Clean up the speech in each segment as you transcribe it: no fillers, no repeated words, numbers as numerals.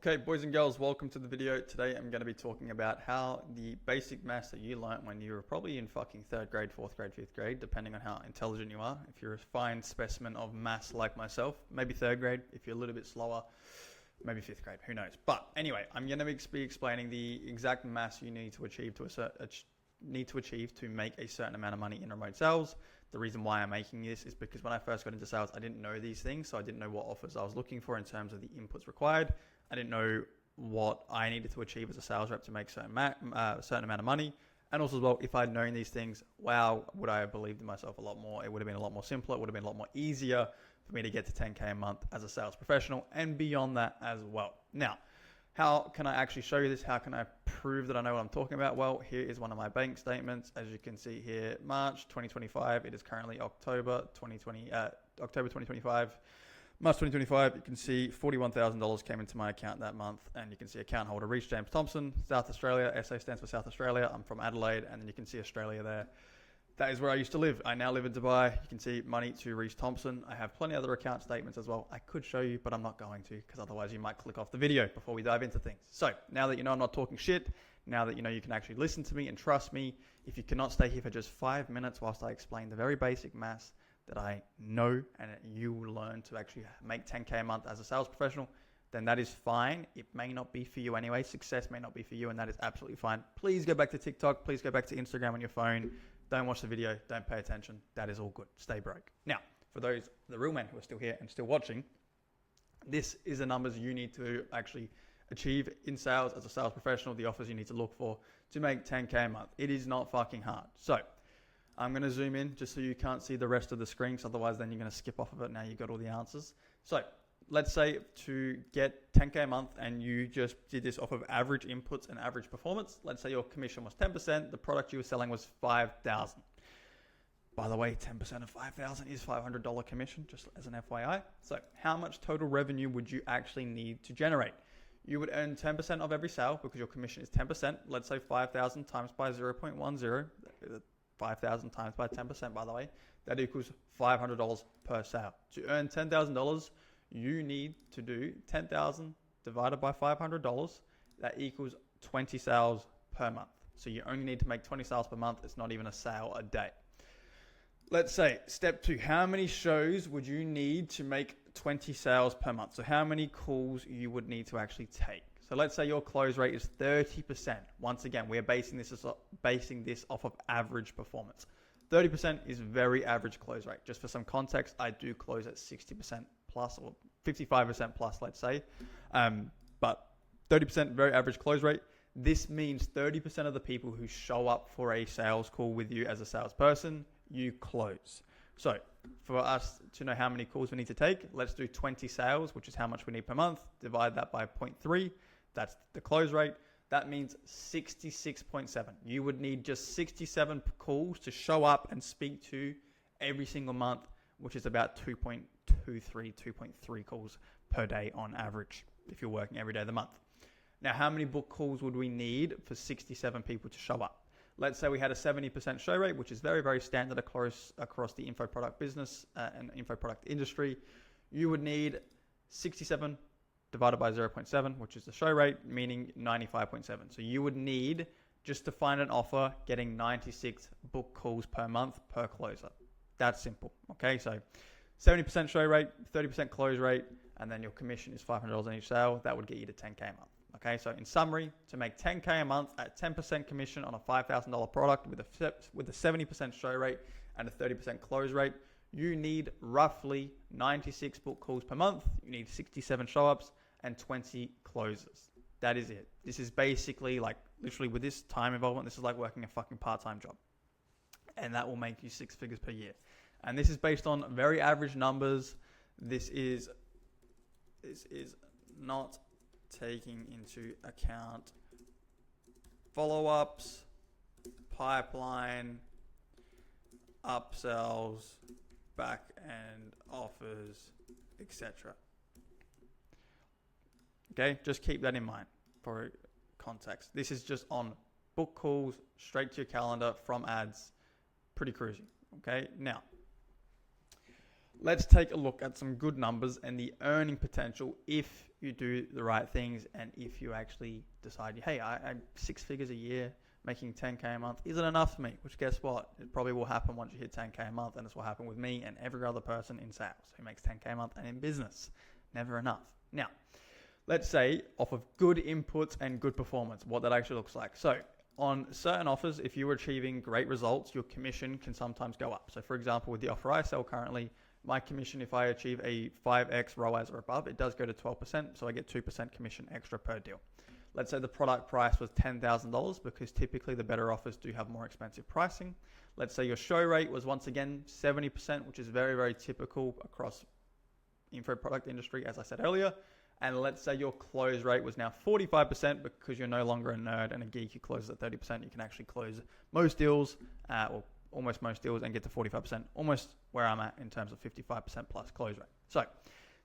Okay, boys and girls, welcome to the video. Today I'm going to be talking about how the basic maths that you learnt when you were probably in fucking 3rd grade, 4th grade, 5th grade, depending on how intelligent you are. If you're a fine specimen of maths like myself, maybe 3rd grade. If you're a little bit slower, maybe 5th grade, who knows. But anyway, I'm going to be explaining the exact maths you need to achieve to make a certain amount of money in remote sales. The reason why I'm making this is because when I first got into sales, I didn't know these things. So I didn't know what offers I was looking for in terms of the inputs required. I didn't know what I needed to achieve as a sales rep to make a certain amount of money. And also as well, if I'd known these things, wow, would I have believed in myself a lot more? It would have been a lot more simpler. It would have been a lot more easier for me to get to 10K a month as a sales professional and beyond that as well. Now, how can I actually show you this? How can I prove that I know what I'm talking about? Well, here is one of my bank statements. As you can see here, March 2025. It is currently October 2025. March 2025, you can see $41,000 came into my account that month, and you can see account holder Reece James Thompson, South Australia. SA stands for South Australia. I'm from Adelaide, and then you can see Australia there. That is where I used to live. I now live in Dubai. You can see money to Reece Thompson. I have plenty of other account statements as well. I could show you, but I'm not going to, because otherwise you might click off the video before we dive into things. So now that you know I'm not talking shit, now that you know you can actually listen to me and trust me, if you cannot stay here for just 5 minutes whilst I explain the very basic maths that I know and you will learn to actually make 10K a month as a sales professional, then that is fine. It may not be for you anyway. Success may not be for you, and that is absolutely fine. Please go back to TikTok. Please go back to Instagram on your phone. Don't watch the video. Don't pay attention. That is all good. Stay broke. Now, for those, the real men who are still here and still watching, this is the numbers you need to actually achieve in sales as a sales professional, the offers you need to look for to make 10K a month. It is not fucking hard. So I'm going to zoom in just so you can't see the rest of the screen, because otherwise then you're going to skip off of it. Now you've got all the answers. So let's say to get 10K a month and you just did this off of average inputs and average performance. Let's say your commission was 10%. The product you were selling was $5,000. By the way, 10% of $5,000 is $500 commission, just as an FYI. So how much total revenue would you actually need to generate? You would earn 10% of every sale because your commission is 10%. Let's say 5,000 times by 0.10. 5,000 times by 10%, by the way, that equals $500 per sale. To earn $10,000, you need to do 10,000 divided by $500. That equals 20 sales per month. So you only need to make 20 sales per month. It's not even a sale a day. Let's say step 2, how many shows would you need to make 20 sales per month? So how many calls you would need to actually take? So let's say your close rate is 30%. Once again, we're basing this off of average performance. 30% is very average close rate. Just for some context, I do close at 60% plus or 55% plus, let's say. But 30% very average close rate. This means 30% of the people who show up for a sales call with you as a salesperson, you close. So for us to know how many calls we need to take, let's do 20 sales, which is how much we need per month. Divide that by 0.3. That's the close rate. That means 66.7. You would need just 67 calls to show up and speak to every single month, which is about 2.3 calls per day on average if you're working every day of the month. Now, how many book calls would we need for 67 people to show up? Let's say we had a 70% show rate, which is very, very standard across the info product business and info product industry. You would need 67 divided by 0.7, which is the show rate, meaning 95.7. So you would need, just to find an offer, getting 96 book calls per month per closer. That's simple. Okay, so 70% show rate, 30% close rate, and then your commission is $500 on each sale. That would get you to 10K a month. Okay, so in summary, to make 10K a month at 10% commission on a $5,000 product with a 70% show rate and a 30% close rate, you need roughly 96 book calls per month. You need 67 show-ups and 20 closes. That is it. This is basically like, literally with this time involvement, this is like working a fucking part-time job. And that will make you 6 figures per year. And this is based on very average numbers. This is not taking into account follow-ups, pipeline, upsells, back-end offers, etc. Okay, just keep that in mind for context. This is just on book calls, straight to your calendar from ads, pretty cruisy. Okay, now let's take a look at some good numbers and the earning potential if you do the right things and if you actually decide, hey, I'm 6 figures a year, making 10K a month isn't enough for me, which guess what? It probably will happen once you hit 10K a month, and this will happen with me and every other person in sales who makes 10K a month and in business. Never enough. Now, let's say off of good inputs and good performance, what that actually looks like. So on certain offers, if you're achieving great results, your commission can sometimes go up. So for example, with the offer I sell currently, my commission, if I achieve a 5x ROAS or above, it does go to 12%. So I get 2% commission extra per deal. Let's say the product price was $10,000 because typically the better offers do have more expensive pricing. Let's say your show rate was once again 70%, which is very, very typical across info product industry, as I said earlier. And let's say your close rate was now 45% because you're no longer a nerd and a geek. You close at 30%. You can actually close most deals, or almost most deals, and get to 45%, almost where I'm at in terms of 55% plus close rate. So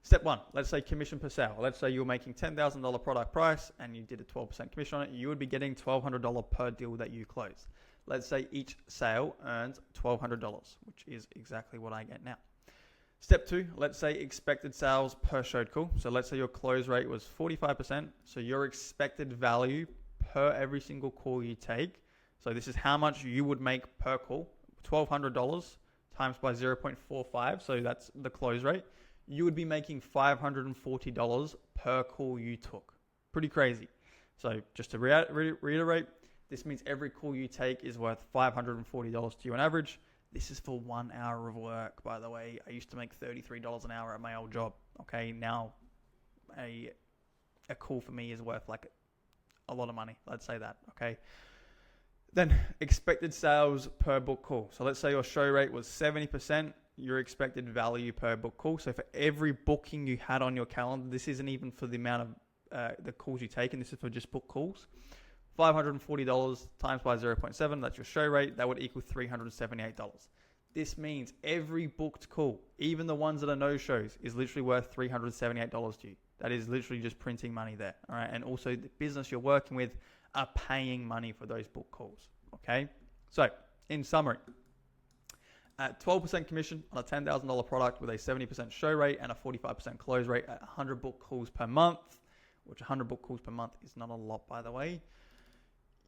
step one, let's say commission per sale. Let's say you're making $10,000 product price and you did a 12% commission on it. You would be getting $1,200 per deal that you close. Let's say each sale earns $1,200, which is exactly what I get now. Step two, let's say expected sales per showed call. So let's say your close rate was 45%. So your expected value per every single call you take. So this is how much you would make per call, $1,200 times by 0.45. So that's the close rate. You would be making $540 per call you took. Pretty crazy. So just to reiterate, this means every call you take is worth $540 to you on average. This is for 1 hour of work, by the way. I used to make $33 an hour at my old job. Okay, now a call for me is worth like a lot of money. Let's say that. Okay. Then expected sales per book call. So let's say your show rate was 70%. Your expected value per book call. So for every booking you had on your calendar, this isn't even for the amount of the calls you take, and this is for just book calls. $540 times by 0.7, that's your show rate. That would equal $378. This means every booked call, even the ones that are no-shows, is literally worth $378 to you. That is literally just printing money there. All right. And also the business you're working with are paying money for those book calls. Okay. So in summary, at 12% commission on a $10,000 product with a 70% show rate and a 45% close rate at 100 book calls per month, which 100 book calls per month is not a lot, by the way,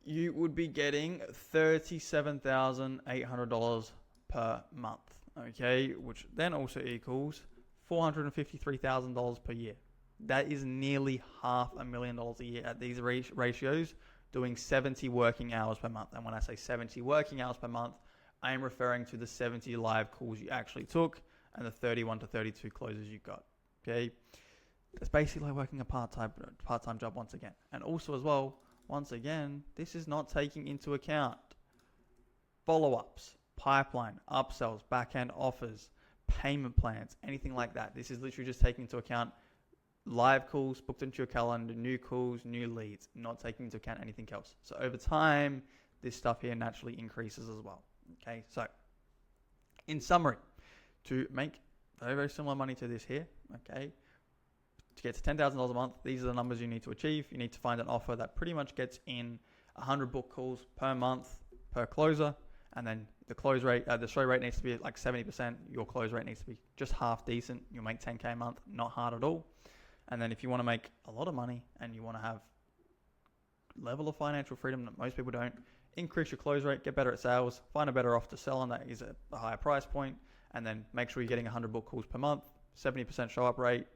you would be getting $37,800 per month, okay, which then also equals $453,000 per year. That is nearly $500,000 a year at these ratios, doing 70 working hours per month. And when I say 70 working hours per month, I am referring to the 70 live calls you actually took and the 31 to 32 closes you got, okay? It's basically like working a part-time job once again. And also as well, once again, this is not taking into account follow-ups, pipeline, upsells, back-end offers, payment plans, anything like that. This is literally just taking into account live calls booked into your calendar, new calls, new leads, not taking into account anything else. So over time, this stuff here naturally increases as well. Okay, so in summary, to make very, very similar money to this here, okay, to get to $10,000 a month, these are the numbers you need to achieve. You need to find an offer that pretty much gets in 100 book calls per month per closer, and then the close rate, the show rate needs to be like 70%. Your close rate needs to be just half decent. You'll make 10K a month, not hard at all. And then if you want to make a lot of money and you want to have level of financial freedom that most people don't, increase your close rate, get better at sales, find a better offer to sell on that is at a higher price point, and then make sure you're getting 100 book calls per month, 70% show up rate.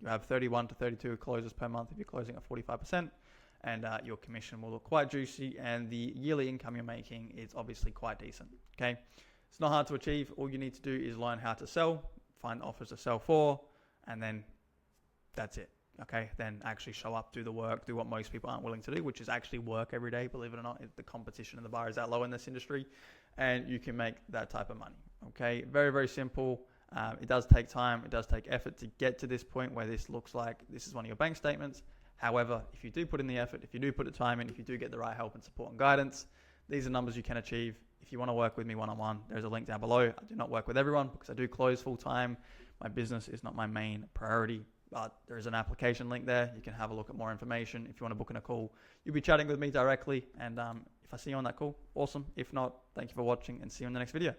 You have 31 to 32 closes per month if you're closing at 45%, and your commission will look quite juicy, and the yearly income you're making is obviously quite decent. Okay, it's not hard to achieve. All you need to do is learn how to sell, find offers to sell for, and then that's it. Okay, then actually show up, do the work, do what most people aren't willing to do, which is actually work every day. Believe it or not, the competition in the bar is that low in this industry, and you can make that type of money. Okay, very, very simple. It does take time. It does take effort to get to this point where this looks like this is one of your bank statements. However, if you do put in the effort, if you do put the time in, if you do get the right help and support and guidance, these are numbers you can achieve. If you want to work with me one-on-one, there's a link down below. I do not work with everyone because I do close full-time. My business is not my main priority, but there is an application link there. You can have a look at more information. If you want to book in a call, you'll be chatting with me directly. And if I see you on that call, awesome. If not, thank you for watching and see you in the next video.